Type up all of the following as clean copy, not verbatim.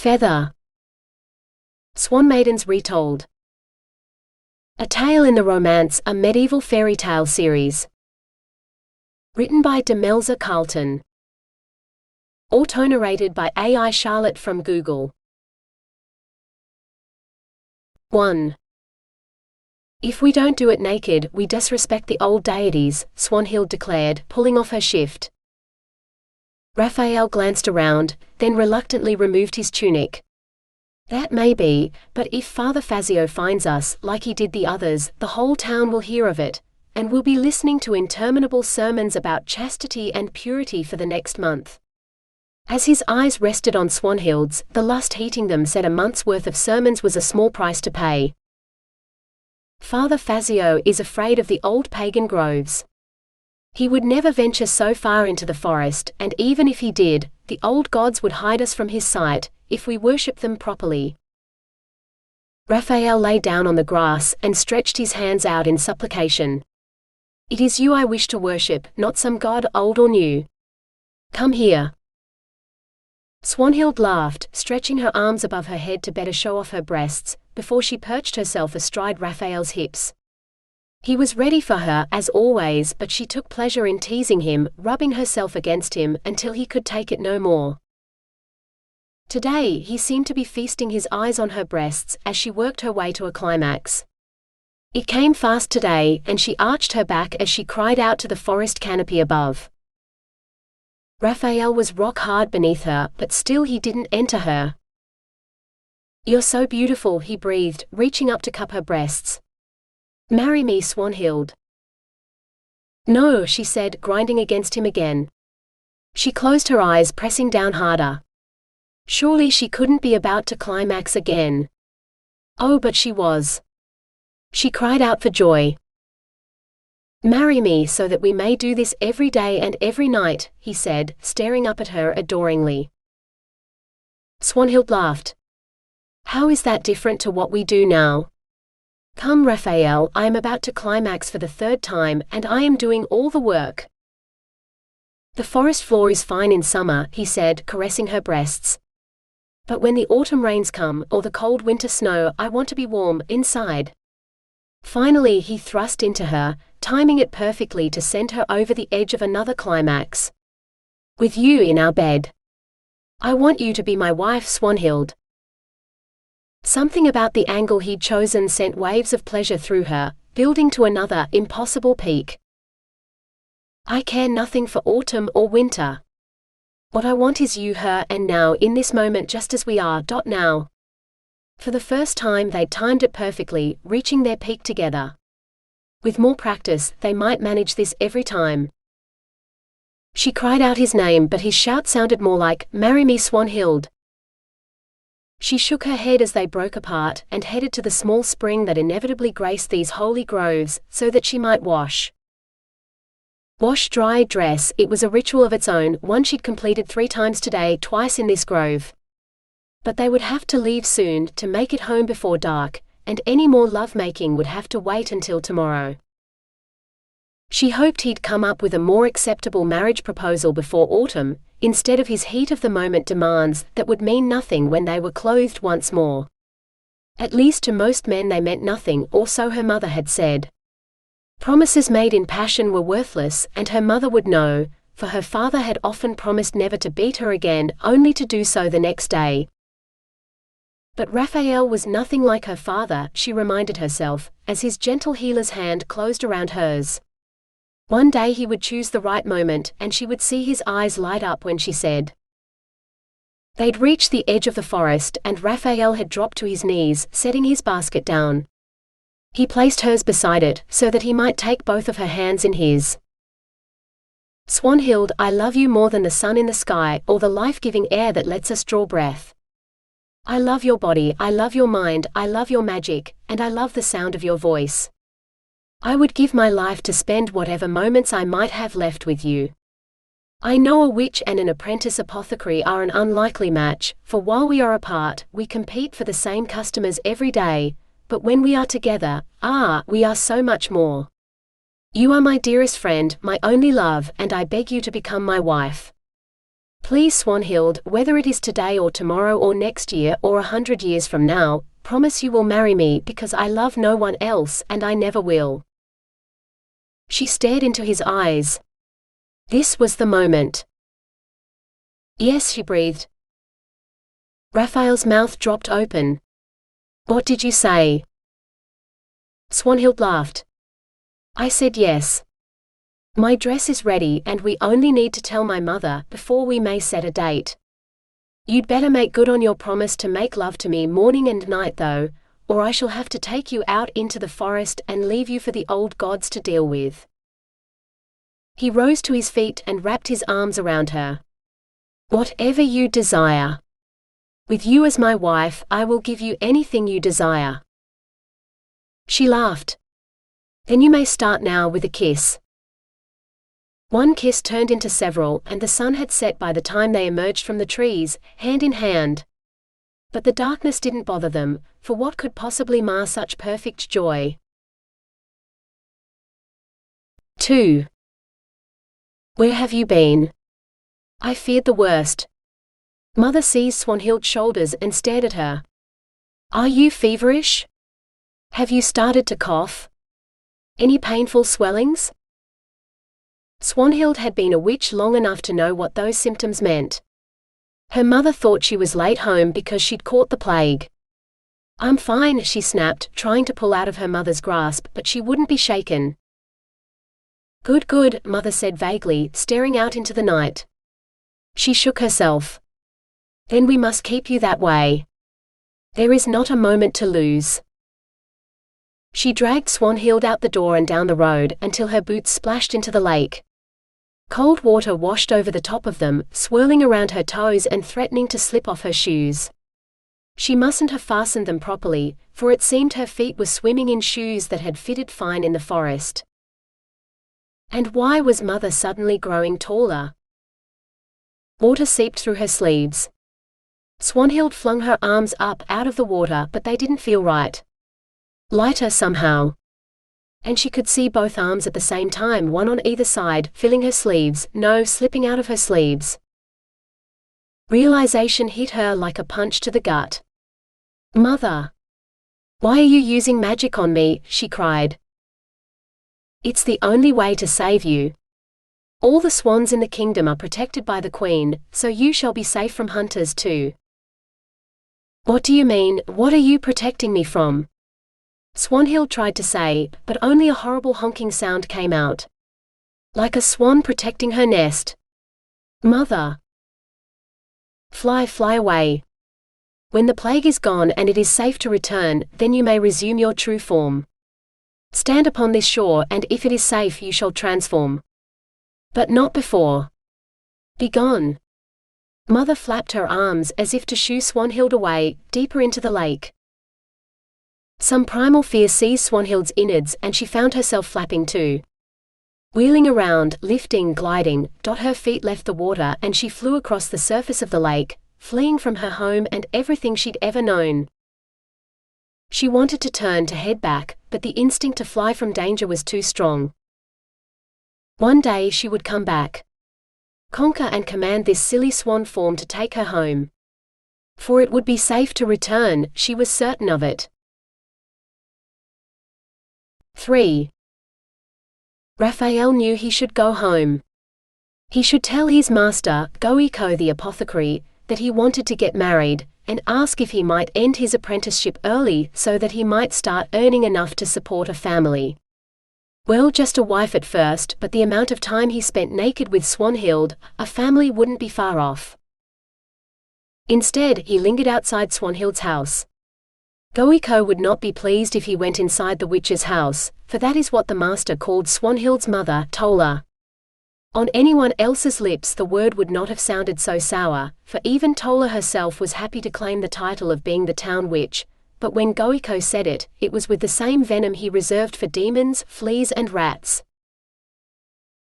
Feather. Swan Maidens Retold. A Tale in the Romance, a Medieval Fairytale series. Written by Demelza Carlton. Autonarrated by AI Charlotte from Google. 1. If we don't do it naked, we disrespect the old deities, Swanhild declared, pulling off her shift. Raphael glanced around, then reluctantly removed his tunic. That may be, but if Father Fazio finds us, like he did the others, the whole town will hear of it, and we'll be listening to interminable sermons about chastity and purity for the next month. As his eyes rested on Swanhild's, the lust heating them said a month's worth of sermons was a small price to pay. Father Fazio is afraid of the old pagan groves. He would never venture so far into the forest, and even if he did, the old gods would hide us from his sight, if we worship them properly. Raphael lay down on the grass and stretched his hands out in supplication. It is you I wish to worship, not some god old or new. Come here. Swanhild laughed, stretching her arms above her head to better show off her breasts, before she perched herself astride Raphael's hips. He was ready for her, as always, but she took pleasure in teasing him, rubbing herself against him, until he could take it no more. Today, he seemed to be feasting his eyes on her breasts, as she worked her way to a climax. It came fast today, and she arched her back as she cried out to the forest canopy above. Raphael was rock hard beneath her, but still he didn't enter her. You're so beautiful, he breathed, reaching up to cup her breasts. Marry me, Swanhild. No, she said, grinding against him again. She closed her eyes, pressing down harder. Surely she couldn't be about to climax again. Oh, but she was. She cried out for joy. Marry me so that we may do this every day and every night, he said, staring up at her adoringly. Swanhild laughed. How is that different to what we do now? Come, Raphael, I am about to climax for the third time, and I am doing all the work. The forest floor is fine in summer, he said, caressing her breasts. But when the autumn rains come, or the cold winter snow, I want to be warm, inside. Finally he thrust into her, timing it perfectly to send her over the edge of another climax. With you in our bed. I want you to be my wife, Swanhild. Something about the angle he'd chosen sent waves of pleasure through her, building to another, impossible peak. I care nothing for autumn or winter. What I want is you, her, and now, in this moment, just as we are, now. For the first time they'd timed it perfectly, reaching their peak together. With more practice, they might manage this every time. She cried out his name, but his shout sounded more like, "Marry me, Swanhild." She shook her head as they broke apart, and headed to the small spring that inevitably graced these holy groves, so that she might wash. Wash, dry, dress, it was a ritual of its own, one she'd completed 3 times today, twice in this grove. But they would have to leave soon, to make it home before dark, and any more love-making would have to wait until tomorrow. She hoped he'd come up with a more acceptable marriage proposal before autumn, instead of his heat-of-the-moment demands that would mean nothing when they were clothed once more. At least to most men they meant nothing, or so her mother had said. Promises made in passion were worthless, and her mother would know, for her father had often promised never to beat her again, only to do so the next day. But Raphael was nothing like her father, she reminded herself, as his gentle healer's hand closed around hers. One day he would choose the right moment, and she would see his eyes light up when she said. They'd reached the edge of the forest, and Raphael had dropped to his knees, setting his basket down. He placed hers beside it, so that he might take both of her hands in his. Swanhild, I love you more than the sun in the sky, or the life-giving air that lets us draw breath. I love your body, I love your mind, I love your magic, and I love the sound of your voice. I would give my life to spend whatever moments I might have left with you. I know a witch and an apprentice apothecary are an unlikely match, for while we are apart, we compete for the same customers every day, but when we are together, we are so much more. You are my dearest friend, my only love, and I beg you to become my wife. Please, Swanhild, whether it is today or tomorrow or next year or 100 years from now, promise you will marry me because I love no one else and I never will." She stared into his eyes. This was the moment. "Yes," she breathed. Raphael's mouth dropped open. "What did you say?" Swanhild laughed. "I said yes. My dress is ready and we only need to tell my mother before we may set a date. You'd better make good on your promise to make love to me morning and night though, or I shall have to take you out into the forest and leave you for the old gods to deal with." He rose to his feet and wrapped his arms around her. "Whatever you desire. With you as my wife, I will give you anything you desire." She laughed. "Then you may start now with a kiss." One kiss turned into several, and the sun had set by the time they emerged from the trees, hand in hand. But the darkness didn't bother them, for what could possibly mar such perfect joy? 2. "Where have you been? I feared the worst." Mother seized Swanhild's shoulders and stared at her. "Are you feverish? Have you started to cough? Any painful swellings?" Swanhild had been a witch long enough to know what those symptoms meant. Her mother thought she was late home because she'd caught the plague. "I'm fine," she snapped, trying to pull out of her mother's grasp, but she wouldn't be shaken. "Good, good," Mother said vaguely, staring out into the night. She shook herself. "Then we must keep you that way. There is not a moment to lose." She dragged Swanhild out the door and down the road until her boots splashed into the lake. Cold water washed over the top of them, swirling around her toes and threatening to slip off her shoes. She mustn't have fastened them properly, for it seemed her feet were swimming in shoes that had fitted fine in the forest. And why was Mother suddenly growing taller? Water seeped through her sleeves. Swanhild flung her arms up out of the water, but they didn't feel right. Lighter somehow. And she could see both arms at the same time, one on either side, filling her sleeves, no, slipping out of her sleeves. Realization hit her like a punch to the gut. "Mother! Why are you using magic on me?" she cried. "It's the only way to save you. All the swans in the kingdom are protected by the queen, so you shall be safe from hunters too." "What do you mean? What are you protecting me from?" Swanhild tried to say, but only a horrible honking sound came out. Like a swan protecting her nest. "Mother! Fly, fly away. When the plague is gone and it is safe to return, then you may resume your true form. Stand upon this shore, and if it is safe you shall transform. But not before. Be gone." Mother flapped her arms as if to shoo Swanhild away, deeper into the lake. Some primal fear seized Swanhild's innards and she found herself flapping too. Wheeling around, lifting, gliding, her feet left the water and she flew across the surface of the lake, fleeing from her home and everything she'd ever known. She wanted to turn to head back, but the instinct to fly from danger was too strong. One day she would come back. Conquer and command this silly swan form to take her home. For it would be safe to return, she was certain of it. 3. Raphael knew he should go home. He should tell his master, Goiko the apothecary, that he wanted to get married, and ask if he might end his apprenticeship early so that he might start earning enough to support a family. Well, just a wife at first, but the amount of time he spent naked with Swanhild, a family wouldn't be far off. Instead, he lingered outside Swanhild's house. Goiko would not be pleased if he went inside the witch's house, for that is what the master called Swanhild's mother, Tola. On anyone else's lips the word would not have sounded so sour, for even Tola herself was happy to claim the title of being the town witch, but when Goiko said it, it was with the same venom he reserved for demons, fleas and rats.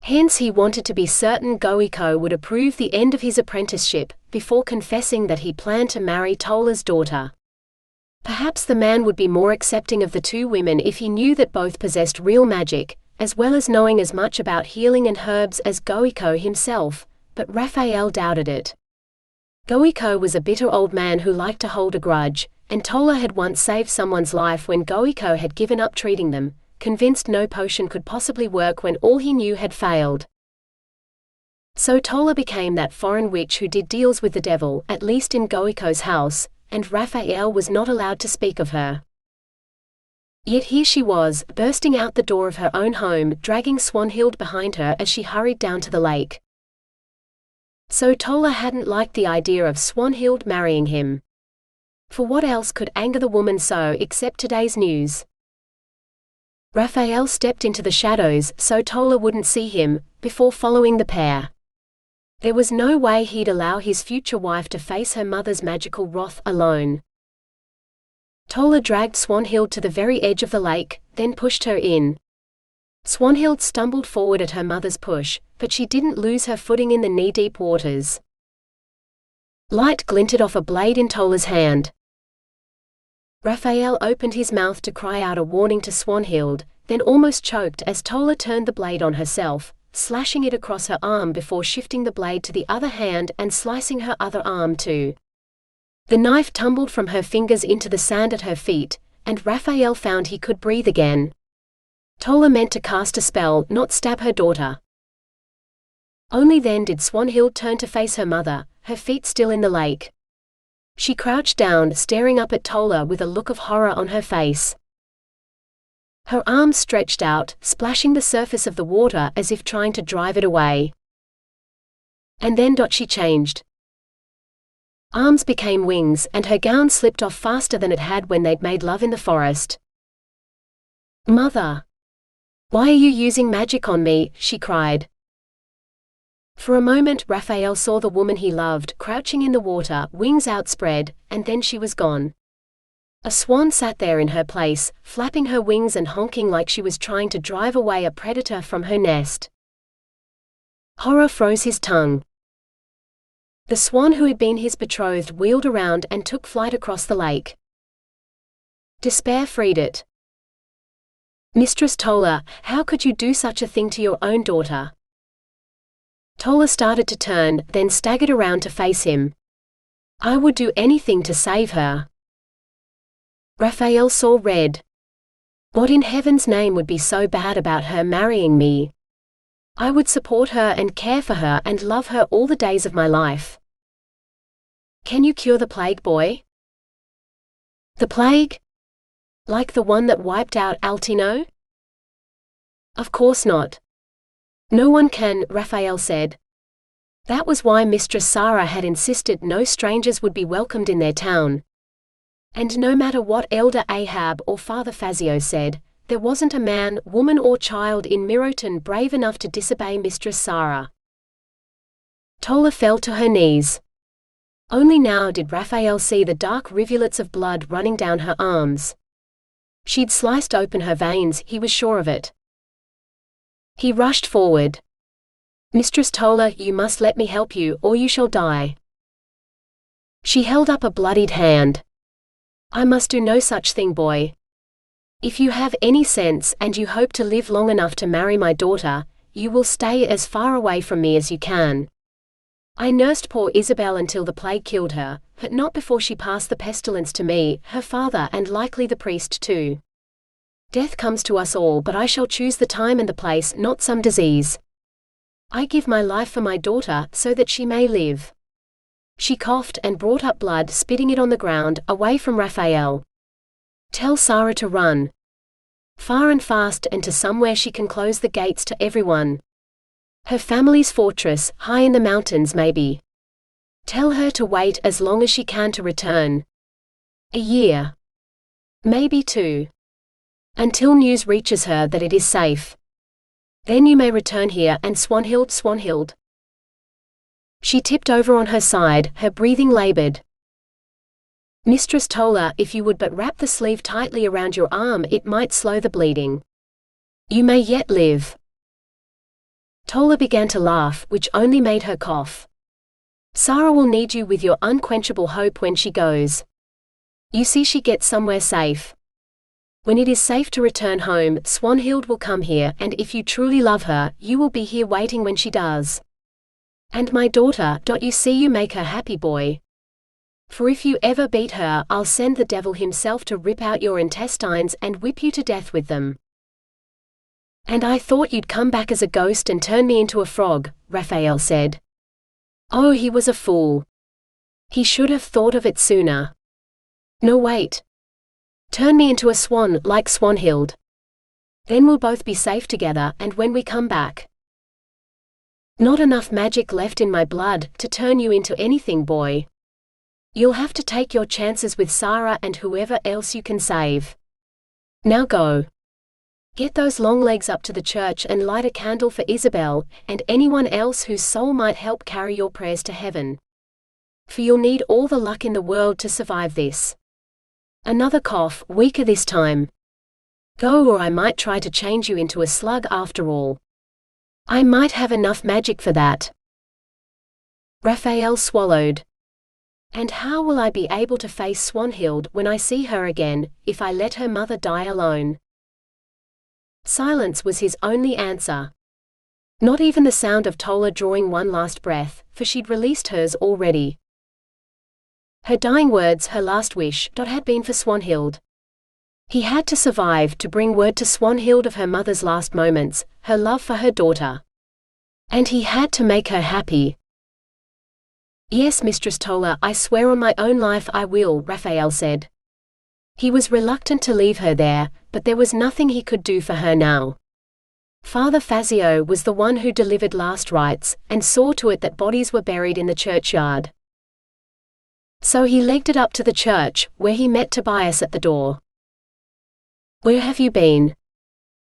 Hence he wanted to be certain Goiko would approve the end of his apprenticeship, before confessing that he planned to marry Tola's daughter. Perhaps the man would be more accepting of the two women if he knew that both possessed real magic, as well as knowing as much about healing and herbs as Goiko himself, but Raphael doubted it. Goiko was a bitter old man who liked to hold a grudge, and Tola had once saved someone's life when Goiko had given up treating them, convinced no potion could possibly work when all he knew had failed. So Tola became that foreign witch who did deals with the devil, at least in Goiko's house, and Raphael was not allowed to speak of her. Yet here she was, bursting out the door of her own home, dragging Swanhild behind her as she hurried down to the lake. So Tola hadn't liked the idea of Swanhild marrying him. For what else could anger the woman so except today's news? Raphael stepped into the shadows so Tola wouldn't see him, before following the pair. There was no way he'd allow his future wife to face her mother's magical wrath alone. Tola dragged Swanhild to the very edge of the lake, then pushed her in. Swanhild stumbled forward at her mother's push, but she didn't lose her footing in the knee-deep waters. Light glinted off a blade in Tola's hand. Raphael opened his mouth to cry out a warning to Swanhild, then almost choked as Tola turned the blade on herself, slashing it across her arm before shifting the blade to the other hand and slicing her other arm too. The knife tumbled from her fingers into the sand at her feet, and Raphael found he could breathe again. Tola meant to cast a spell, not stab her daughter. Only then did Swanhild turn to face her mother, her feet still in the lake. She crouched down, staring up at Tola with a look of horror on her face. Her arms stretched out, splashing the surface of the water as if trying to drive it away. And then she changed. Arms became wings, and her gown slipped off faster than it had when they'd made love in the forest. "Mother! Why are you using magic on me?" she cried. For a moment Raphael saw the woman he loved crouching in the water, wings outspread, and then she was gone. A swan sat there in her place, flapping her wings and honking like she was trying to drive away a predator from her nest. Horror froze his tongue. The swan who had been his betrothed wheeled around and took flight across the lake. Despair freed it. "Mistress Tola, how could you do such a thing to your own daughter?" Tola started to turn, then staggered around to face him. "I would do anything to save her." Raphael saw red. "What in heaven's name would be so bad about her marrying me? I would support her and care for her and love her all the days of my life." "Can you cure the plague, boy?" "The plague? Like the one that wiped out Altino?" "Of course not. No one can," Raphael said. "That was why Mistress Sarah had insisted no strangers would be welcomed in their town. And no matter what Elder Ahab or Father Fazio said, there wasn't a man, woman or child in Miroton brave enough to disobey Mistress Sarah." Tola fell to her knees. Only now did Raphael see the dark rivulets of blood running down her arms. She'd sliced open her veins, he was sure of it. He rushed forward. "Mistress Tola, you must let me help you, or you shall die." She held up a bloodied hand. "I must do no such thing, boy. If you have any sense and you hope to live long enough to marry my daughter, you will stay as far away from me as you can. I nursed poor Isabel until the plague killed her, but not before she passed the pestilence to me, her father and likely the priest too. Death comes to us all, but I shall choose the time and the place, not some disease. I give my life for my daughter, so that she may live." She coughed and brought up blood, spitting it on the ground, away from Raphael. "Tell Sarah to run. Far and fast, and to somewhere she can close the gates to everyone. Her family's fortress, high in the mountains maybe. Tell her to wait as long as she can to return. A year. Maybe 2. Until news reaches her that it is safe. Then you may return here, and Swanhild. She tipped over on her side, her breathing labored. "Mistress Tola, if you would but wrap the sleeve tightly around your arm, it might slow the bleeding. You may yet live." Tola began to laugh, which only made her cough. "Sarah will need you with your unquenchable hope when she goes. You see, she gets somewhere safe. When it is safe to return home, Swanhild will come here, and if you truly love her, you will be here waiting when she does. And my daughter, you see, you make her happy, boy. For if you ever beat her, I'll send the devil himself to rip out your intestines and whip you to death with them. And I thought you'd come back as a ghost and turn me into a frog, Raphael said. Oh, he was a fool. He should have thought of it sooner. No, wait. Turn me into a swan, like Swanhild. Then we'll both be safe together, and when we come back. Not enough magic left in my blood to turn you into anything, boy. You'll have to take your chances with Sarah and whoever else you can save. Now go. Get those long legs up to the church and light a candle for Isabel, and anyone else whose soul might help carry your prayers to heaven. For you'll need all the luck in the world to survive this. Another cough, weaker this time. Go, or I might try to change you into a slug after all. I might have enough magic for that. Raphael swallowed. And how will I be able to face Swanhild when I see her again, if I let her mother die alone? Silence was his only answer. Not even the sound of Tola drawing one last breath, for she'd released hers already. Her dying words, her last wish, had been for Swanhild. He had to survive to bring word to Swanhild of her mother's last moments, her love for her daughter. And he had to make her happy. Yes, Mistress Tola, I swear on my own life I will, Raphael said. He was reluctant to leave her there, but there was nothing he could do for her now. Father Fazio was the one who delivered last rites, and saw to it that bodies were buried in the churchyard. So he legged it up to the church, where he met Tobias at the door. Where have you been?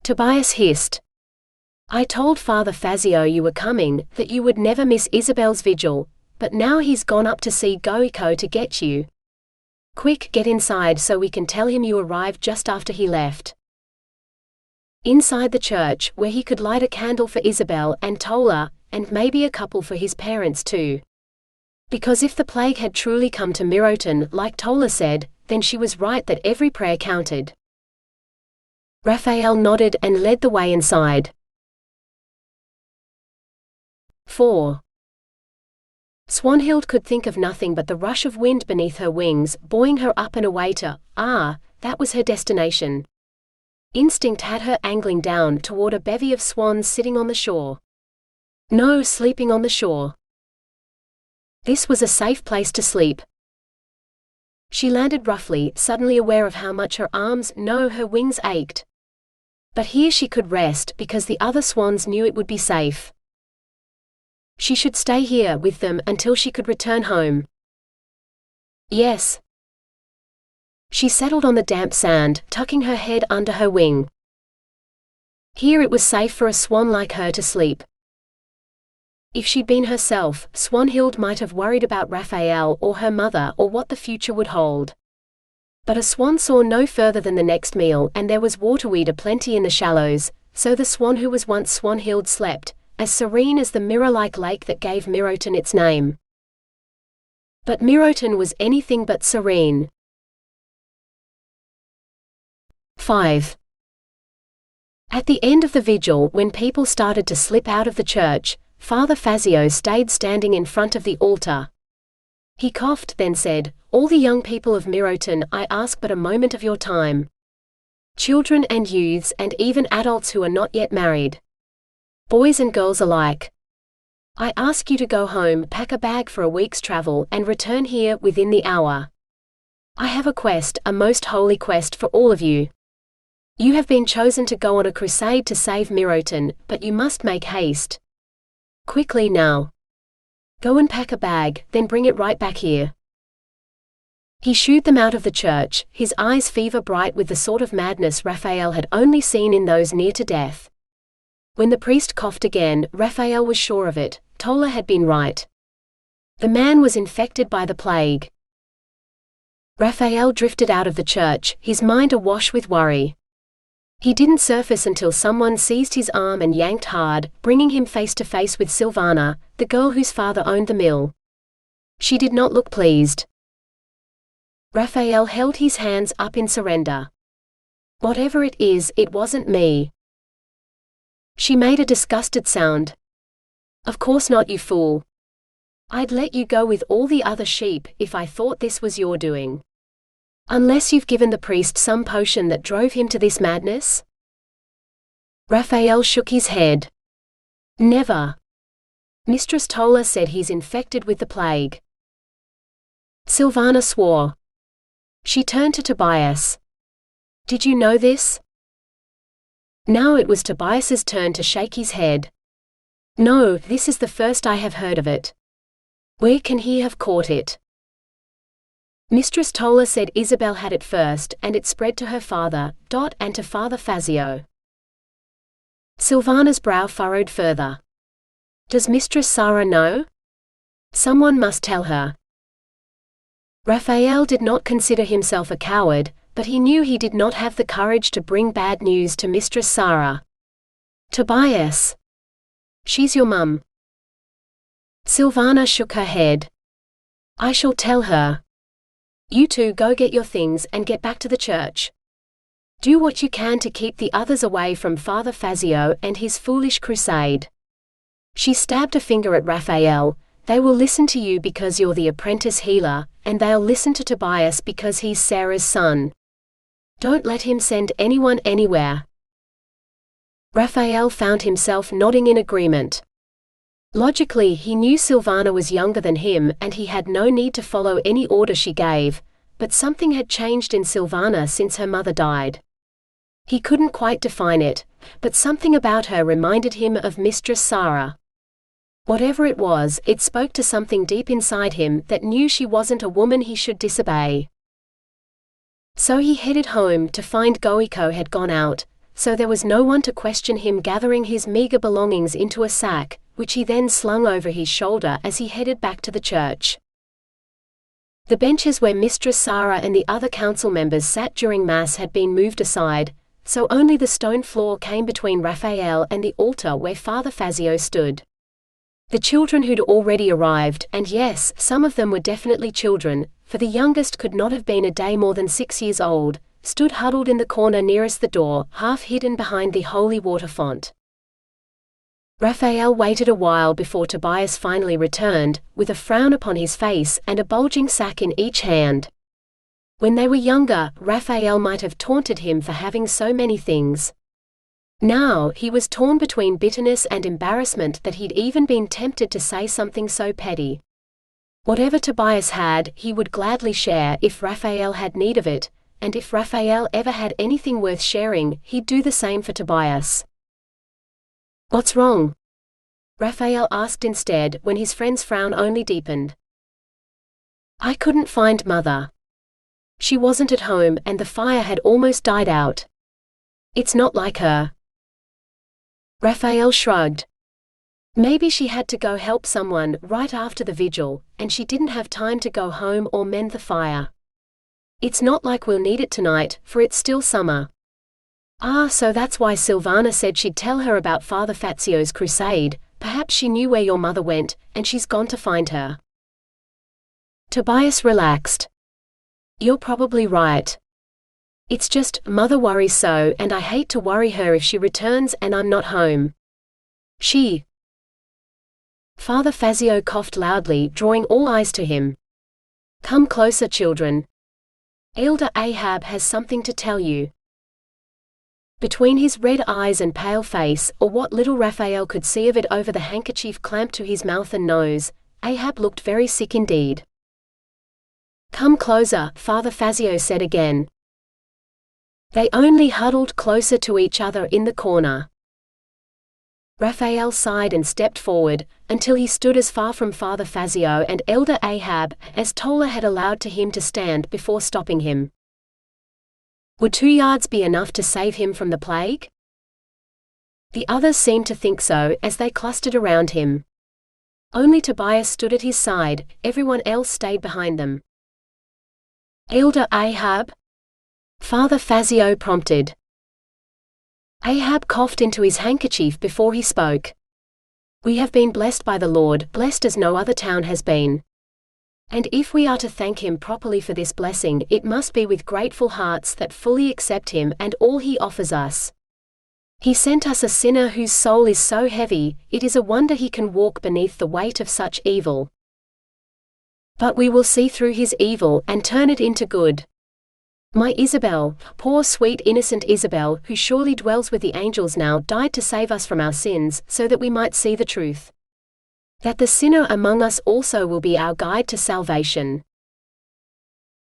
Tobias hissed. I told Father Fazio you were coming, that you would never miss Isabel's vigil, but now he's gone up to see Goiko to get you. Quick, get inside so we can tell him you arrived just after he left. Inside the church, where he could light a candle for Isabel and Tola, and maybe a couple for his parents too. Because if the plague had truly come to Miroton, like Tola said, then she was right that every prayer counted. Raphael nodded and led the way inside. 4. Swanhild could think of nothing but the rush of wind beneath her wings, buoying her up and away to, that was her destination. Instinct had her angling down toward a bevy of swans sitting on the shore. No, sleeping on the shore. This was a safe place to sleep. She landed roughly, suddenly aware of how much her arms, no, her wings ached. But here she could rest because the other swans knew it would be safe. She should stay here with them until she could return home. Yes. She settled on the damp sand, tucking her head under her wing. Here it was safe for a swan like her to sleep. If she'd been herself, Swanhild might have worried about Raphael or her mother or what the future would hold. But a swan saw no further than the next meal, and there was waterweed aplenty in the shallows, so the swan who was once Swanhild slept, as serene as the mirror-like lake that gave Miroton its name. But Miroton was anything but serene. 5. At the end of the vigil, when people started to slip out of the church, Father Fazio stayed standing in front of the altar. He coughed, then said, All the young people of Miroton, I ask but a moment of your time. Children and youths and even adults who are not yet married. Boys and girls alike. I ask you to go home, pack a bag for a week's travel, and return here within the hour. I have a quest, a most holy quest for all of you. You have been chosen to go on a crusade to save Miroton, but you must make haste. Quickly now. Go and pack a bag, then bring it right back here. He shooed them out of the church, his eyes fever bright with the sort of madness Raphael had only seen in those near to death. When the priest coughed again, Raphael was sure of it. Tola had been right. The man was infected by the plague. Raphael drifted out of the church, his mind awash with worry. He didn't surface until someone seized his arm and yanked hard, bringing him face to face with Silvana, the girl whose father owned the mill. She did not look pleased. Raphael held his hands up in surrender. Whatever it is, it wasn't me. She made a disgusted sound. Of course not, you fool. I'd let you go with all the other sheep if I thought this was your doing. Unless you've given the priest some potion that drove him to this madness?" Raphael shook his head. "Never. Mistress Tola said he's infected with the plague." Silvana swore. She turned to Tobias. "Did you know this?" Now it was Tobias's turn to shake his head. "No, this is the first I have heard of it. Where can he have caught it?" Mistress Tola said Isabel had it first, and it spread to her father, and to Father Fazio. Silvana's brow furrowed further. "Does Mistress Sarah know? Someone must tell her." Raphael did not consider himself a coward, but he knew he did not have the courage to bring bad news to Mistress Sarah. "Tobias. She's your mum." Silvana shook her head. "I shall tell her. You two go get your things and get back to the church. Do what you can to keep the others away from Father Fazio and his foolish crusade." She stabbed a finger at Raphael. "They will listen to you because you're the apprentice healer, and they'll listen to Tobias because he's Sarah's son. Don't let him send anyone anywhere." Raphael found himself nodding in agreement. Logically, he knew Silvana was younger than him and he had no need to follow any order she gave, but something had changed in Silvana since her mother died. He couldn't quite define it, but something about her reminded him of Mistress Sarah. Whatever it was, it spoke to something deep inside him that knew she wasn't a woman he should disobey. So he headed home to find Goiko had gone out, so there was no one to question him, gathering his meager belongings into a sack, which he then slung over his shoulder as he headed back to the church. The benches where Mistress Sarah and the other council members sat during Mass had been moved aside, so only the stone floor came between Raphael and the altar where Father Fazio stood. The children who'd already arrived, and yes, some of them were definitely children, for the youngest could not have been a day more than 6 years old, stood huddled in the corner nearest the door, half hidden behind the holy water font. Raphael waited a while before Tobias finally returned, with a frown upon his face and a bulging sack in each hand. When they were younger, Raphael might have taunted him for having so many things. Now, he was torn between bitterness and embarrassment that he'd even been tempted to say something so petty. Whatever Tobias had, he would gladly share if Raphael had need of it, and if Raphael ever had anything worth sharing, he'd do the same for Tobias. "What's wrong?" Raphael asked instead, when his friend's frown only deepened. "I couldn't find Mother. She wasn't at home and the fire had almost died out. It's not like her." Raphael shrugged. Maybe she had to go help someone right after the vigil, and she didn't have time to go home or mend the fire. "It's not like we'll need it tonight, for it's still summer." "Ah, so that's why Silvana said she'd tell her about Father Fazio's crusade. Perhaps she knew where your mother went, and she's gone to find her." Tobias relaxed. "You're probably right. It's just, Mother worries so, and I hate to worry her if she returns and I'm not home. She..." Father Fazio coughed loudly, drawing all eyes to him. "Come closer, children. Elder Ahab has something to tell you." Between his red eyes and pale face, or what little Raphael could see of it over the handkerchief clamped to his mouth and nose, Ahab looked very sick indeed. "Come closer," Father Fazio said again. They only huddled closer to each other in the corner. Raphael sighed and stepped forward, until he stood as far from Father Fazio and Elder Ahab as Tola had allowed to him to stand before stopping him. Would 2 yards be enough to save him from the plague? The others seemed to think so as they clustered around him. Only Tobias stood at his side, everyone else stayed behind them. "Elder Ahab?" Father Fazio prompted. Ahab coughed into his handkerchief before he spoke. "We have been blessed by the Lord, blessed as no other town has been. And if we are to thank him properly for this blessing, it must be with grateful hearts that fully accept him and all he offers us. He sent us a sinner whose soul is so heavy, it is a wonder he can walk beneath the weight of such evil. But we will see through his evil and turn it into good. My Isabel, poor sweet innocent Isabel, who surely dwells with the angels now, died to save us from our sins, so that we might see the truth. That the sinner among us also will be our guide to salvation.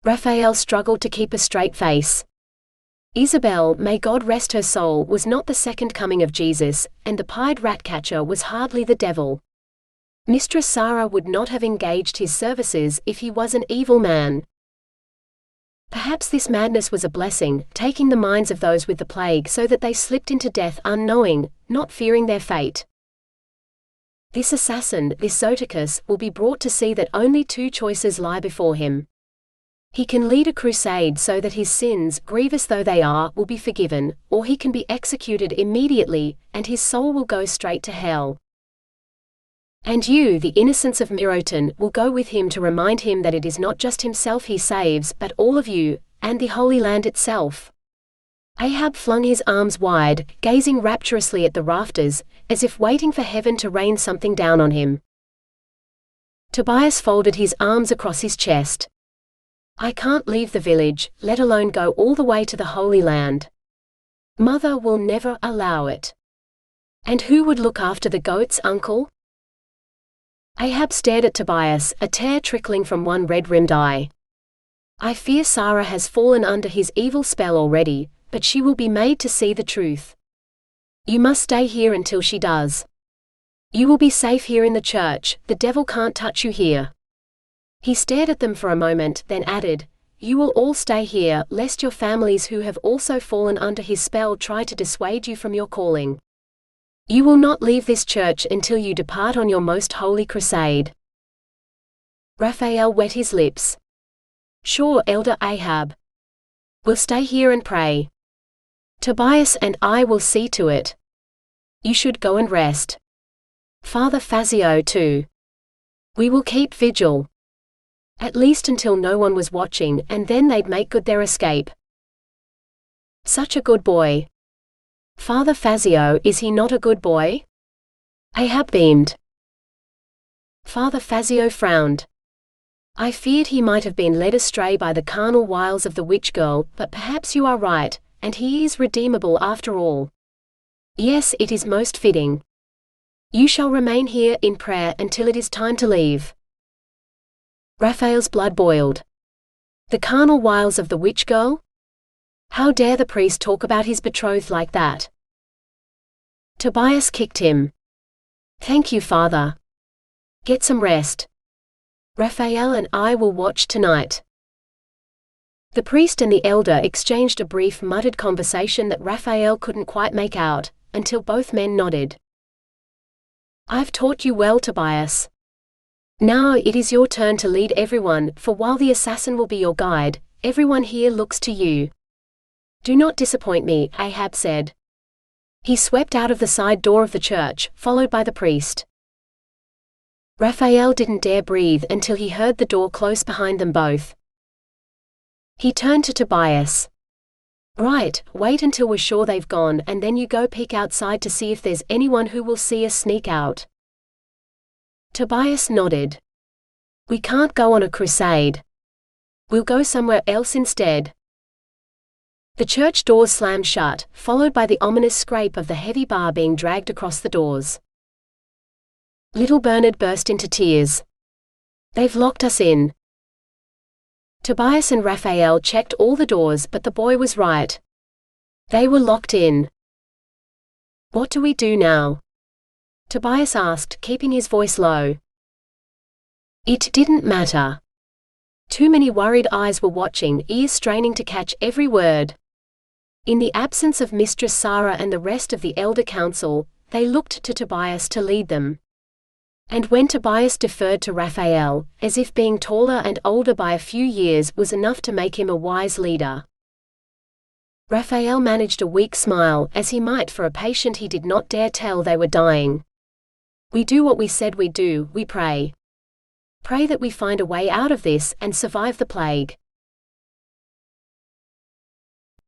Raphael struggled to keep a straight face. Isabel, may God rest her soul, was not the second coming of Jesus, and the pied rat-catcher was hardly the devil. Mistress Sarah would not have engaged his services if he was an evil man. Perhaps this madness was a blessing, taking the minds of those with the plague so that they slipped into death unknowing, not fearing their fate. This assassin, this Zoticus, will be brought to see that only two choices lie before him. He can lead a crusade so that his sins, grievous though they are, will be forgiven, or he can be executed immediately, and his soul will go straight to hell. And you, the innocents of Miroton, will go with him to remind him that it is not just himself he saves, but all of you, and the Holy Land itself. Ahab flung his arms wide, gazing rapturously at the rafters, as if waiting for heaven to rain something down on him. Tobias folded his arms across his chest. I can't leave the village, let alone go all the way to the Holy Land. Mother will never allow it. And who would look after the goats, uncle? Ahab stared at Tobias, a tear trickling from one red-rimmed eye. I fear Sarah has fallen under his evil spell already, but she will be made to see the truth. You must stay here until she does. You will be safe here in the church, the devil can't touch you here. He stared at them for a moment, then added, You will all stay here, lest your families who have also fallen under his spell try to dissuade you from your calling. You will not leave this church until you depart on your most holy crusade. Raphael wet his lips. Sure, Elder Ahab. We'll stay here and pray. Tobias and I will see to it. You should go and rest. Father Fazio too. We will keep vigil. At least until no one was watching, and then they'd make good their escape. Such a good boy. Father Fazio, is he not a good boy? Ahab beamed. Father Fazio frowned. I feared he might have been led astray by the carnal wiles of the witch girl, but perhaps you are right, and he is redeemable after all. Yes, it is most fitting. You shall remain here in prayer until it is time to leave. Raphael's blood boiled. The carnal wiles of the witch girl? How dare the priest talk about his betrothed like that? Tobias kicked him. Thank you, Father. Get some rest. Raphael and I will watch tonight. The priest and the elder exchanged a brief muttered conversation that Raphael couldn't quite make out, until both men nodded. I've taught you well, Tobias. Now it is your turn to lead everyone, for while the assassin will be your guide, everyone here looks to you. Do not disappoint me, Ahab said. He swept out of the side door of the church, followed by the priest. Raphael didn't dare breathe until he heard the door close behind them both. He turned to Tobias. Right, wait until we're sure they've gone and then you go peek outside to see if there's anyone who will see us sneak out. Tobias nodded. We can't go on a crusade. We'll go somewhere else instead. The church doors slammed shut, followed by the ominous scrape of the heavy bar being dragged across the doors. Little Bernard burst into tears. They've locked us in. Tobias and Raphael checked all the doors, but the boy was right. They were locked in. What do we do now? Tobias asked, keeping his voice low. It didn't matter. Too many worried eyes were watching, ears straining to catch every word. In the absence of Mistress Sarah and the rest of the elder council, they looked to Tobias to lead them. And when Tobias deferred to Raphael, as if being taller and older by a few years was enough to make him a wise leader. Raphael managed a weak smile, as he might for a patient he did not dare tell they were dying. We do what we said we'd do, we pray. Pray that we find a way out of this and survive the plague.